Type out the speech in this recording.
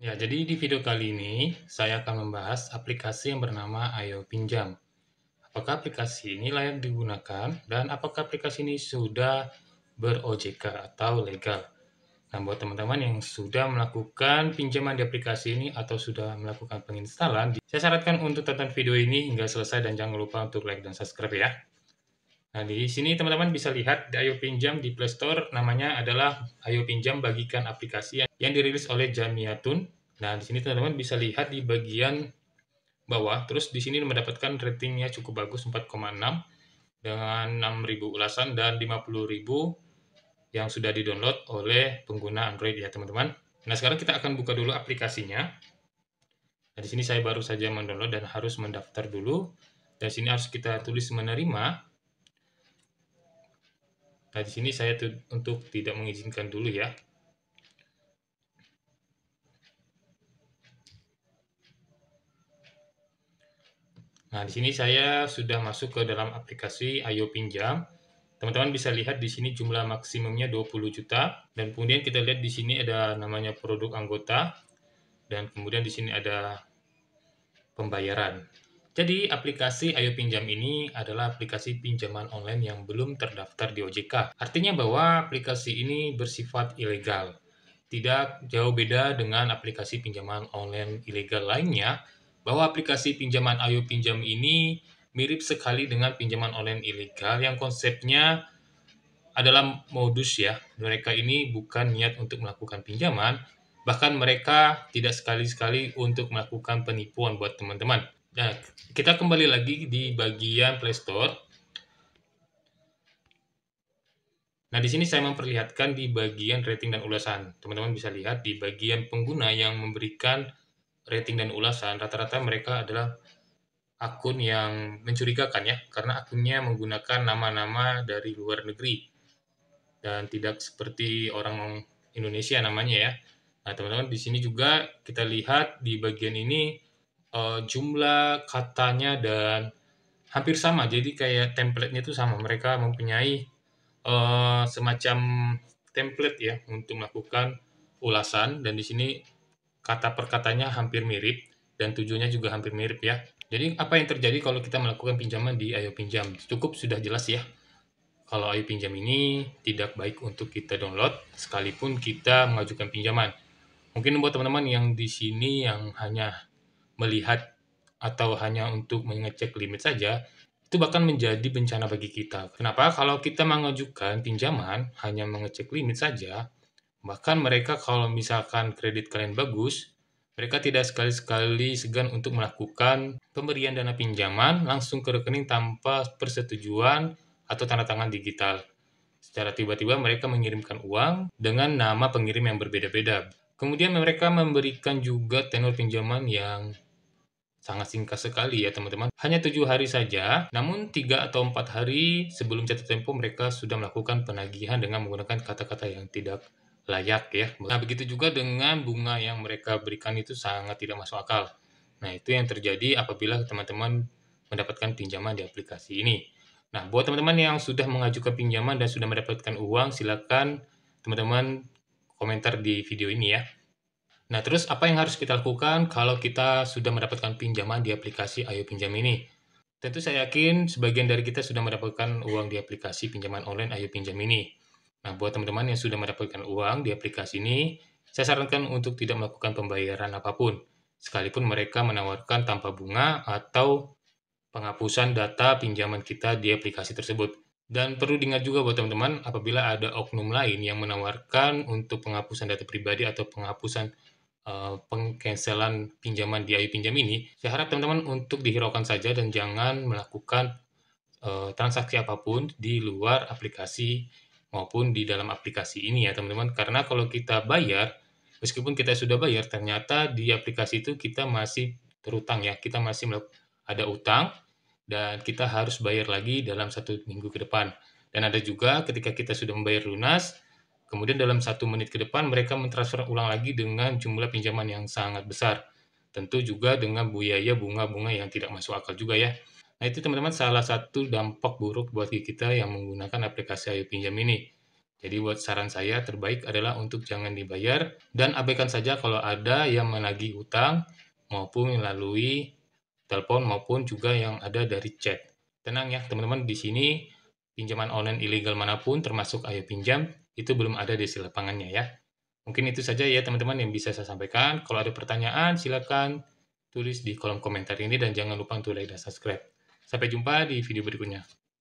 Ya, jadi di video kali ini saya akan membahas aplikasi yang bernama Ayo Pinjam. Apakah aplikasi ini layak digunakan dan apakah aplikasi ini sudah ber-OJK atau legal? Nah, buat teman-teman yang sudah melakukan pinjaman di aplikasi ini atau sudah melakukan penginstalan, saya sarankan untuk tonton video ini hingga selesai dan jangan lupa untuk like dan subscribe ya. Nah, di sini teman-teman bisa lihat di Ayo Pinjam di Play Store namanya adalah Ayo Pinjam Bagikan Aplikasi yang dirilis oleh Jamiatun. Nah, di sini teman-teman bisa lihat di bagian bawah, terus di sini mendapatkan ratingnya cukup bagus 4,6 dengan 6.000 ulasan dan 50.000 yang sudah di-download oleh pengguna Android ya teman-teman. Nah, sekarang kita akan buka dulu aplikasinya. Nah, di sini saya baru saja mendownload dan harus mendaftar dulu. Dan sini harus kita tulis menerima. Nah, di sini saya untuk tidak mengizinkan dulu ya. Nah, di sini saya sudah masuk ke dalam aplikasi Ayo Pinjam. Teman-teman bisa lihat di sini jumlah maksimumnya 20 juta dan kemudian kita lihat di sini ada namanya produk anggota dan kemudian di sini ada pembayaran. Jadi aplikasi Ayo Pinjam ini adalah aplikasi pinjaman online yang belum terdaftar di OJK. Artinya bahwa aplikasi ini bersifat ilegal. Tidak jauh beda dengan aplikasi pinjaman online ilegal lainnya, bahwa aplikasi pinjaman Ayo Pinjam ini mirip sekali dengan pinjaman online ilegal yang konsepnya adalah modus ya. Mereka ini bukan niat untuk melakukan pinjaman, bahkan mereka tidak sekali-sekali untuk melakukan penipuan buat teman-teman. Nah, kita kembali lagi di bagian Play Store. Nah, di sini saya memperlihatkan di bagian rating dan ulasan. Teman-teman bisa lihat di bagian pengguna yang memberikan rating dan ulasan, rata-rata mereka adalah akun yang mencurigakan ya, karena akunnya menggunakan nama-nama dari luar negeri dan tidak seperti orang Indonesia namanya ya. Nah, teman-teman di sini juga kita lihat di bagian ini jumlah katanya dan hampir sama. Jadi kayak template-nya itu sama. Mereka mempunyai semacam template ya untuk melakukan ulasan dan di sini kata per katanya hampir mirip dan tujuannya juga hampir mirip ya. Jadi apa yang terjadi kalau kita melakukan pinjaman di Ayo Pinjam? Cukup sudah jelas ya. Kalau Ayo Pinjam ini tidak baik untuk kita download sekalipun kita mengajukan pinjaman. Mungkin buat teman-teman yang di sini yang hanya melihat atau hanya untuk mengecek limit saja, itu bahkan menjadi bencana bagi kita. Kenapa? Kalau kita mengajukan pinjaman hanya mengecek limit saja, bahkan mereka kalau misalkan kredit kalian bagus, mereka tidak sekali-sekali segan untuk melakukan pemberian dana pinjaman langsung ke rekening tanpa persetujuan atau tanda tangan digital. Secara tiba-tiba mereka mengirimkan uang dengan nama pengirim yang berbeda-beda. Kemudian mereka memberikan juga tenor pinjaman yang sangat singkat sekali ya teman-teman. Hanya 7 hari saja, namun 3 atau 4 hari sebelum jatuh tempo mereka sudah melakukan penagihan dengan menggunakan kata-kata yang tidak layak ya. Nah, begitu juga dengan bunga yang mereka berikan itu sangat tidak masuk akal. Nah, itu yang terjadi apabila teman-teman mendapatkan pinjaman di aplikasi ini. Nah, buat teman-teman yang sudah mengajukan pinjaman dan sudah mendapatkan uang, silakan teman-teman komentar di video ini ya. Nah, terus apa yang harus kita lakukan kalau kita sudah mendapatkan pinjaman di aplikasi Ayo Pinjam ini? Tentu saya yakin sebagian dari kita sudah mendapatkan uang di aplikasi pinjaman online Ayo Pinjam ini. Nah, buat teman-teman yang sudah mendapatkan uang di aplikasi ini, saya sarankan untuk tidak melakukan pembayaran apapun, sekalipun mereka menawarkan tanpa bunga atau penghapusan data pinjaman kita di aplikasi tersebut. Dan perlu diingat juga buat teman-teman, apabila ada oknum lain yang menawarkan untuk penghapusan data pribadi atau penghapusan pengcancelan pinjaman di Ayo Pinjam ini, saya harap teman-teman untuk dihiraukan saja dan jangan melakukan transaksi apapun di luar aplikasi maupun di dalam aplikasi ini ya teman-teman. Karena kalau kita bayar, meskipun kita sudah bayar, ternyata di aplikasi itu kita masih terutang ya, kita masih ada utang dan kita harus bayar lagi dalam 1 minggu ke depan. Dan ada juga ketika kita sudah membayar lunas, kemudian dalam 1 menit ke depan mereka mentransfer ulang lagi dengan jumlah pinjaman yang sangat besar. Tentu juga dengan biaya bunga-bunga yang tidak masuk akal juga ya. Nah, itu teman-teman salah satu dampak buruk buat kita yang menggunakan aplikasi Ayo Pinjam ini. Jadi buat saran saya terbaik adalah untuk jangan dibayar dan abaikan saja kalau ada yang menagih utang maupun melalui telepon maupun juga yang ada dari chat. Tenang ya teman-teman, di sini pinjaman online ilegal manapun termasuk Ayo Pinjam itu belum ada di lapangannya ya. Mungkin itu saja ya teman-teman yang bisa saya sampaikan. Kalau ada pertanyaan silakan tulis di kolom komentar ini dan jangan lupa untuk like dan subscribe. Sampai jumpa di video berikutnya.